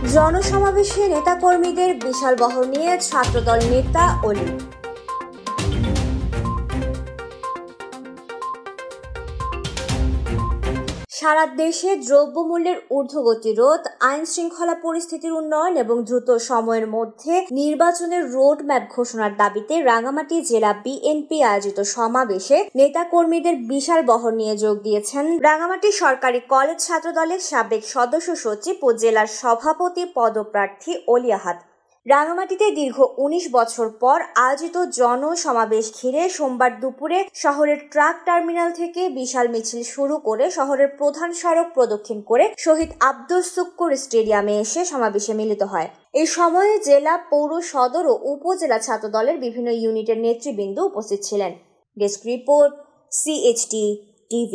জনসমাবেশে নেতাকর্মীদের বিশাল বহর নিয়ে ছাত্রদল নেতা অলি। সারা দেশে দ্রব্যমূল্যের ঊর্ধ্বগতি রোধ, আইন শৃঙ্খলা পরিস্থিতির উন্নয়ন এবং দ্রুত সময়ের মধ্যে নির্বাচনের রোড ম্যাপ ঘোষণার দাবিতে রাঙ্গামাটি জেলা বিএনপি আয়োজিত সমাবেশে নেতাকর্মীদের বিশাল বহর নিয়ে যোগ দিয়েছেন রাঙ্গামাটি সরকারি কলেজ ছাত্রদলের সাবেক সদস্য সচিব ও জেলার সভাপতি পদপ্রার্থী অলি আহাদ। রাঙ্গামাটিতে দীর্ঘ ১৯ বছর পর আয়োজিত জনসমাবেশ ঘিরে সোমবার দুপুরে শহরের ট্রাক টার্মিনাল থেকে বিশাল মিছিল শুরু করে শহরের প্রধান সড়ক প্রদক্ষিণ করে শহীদ আব্দুস সুক্কুর স্টেডিয়ামে এসে সমাবেশে মিলিত হয়। এই সময়ে জেলা, পৌর, সদর ও উপজেলা ছাত্রদলের বিভিন্ন ইউনিটের নেতৃবৃন্দ উপস্থিত ছিলেন। Desk report, CHT TV।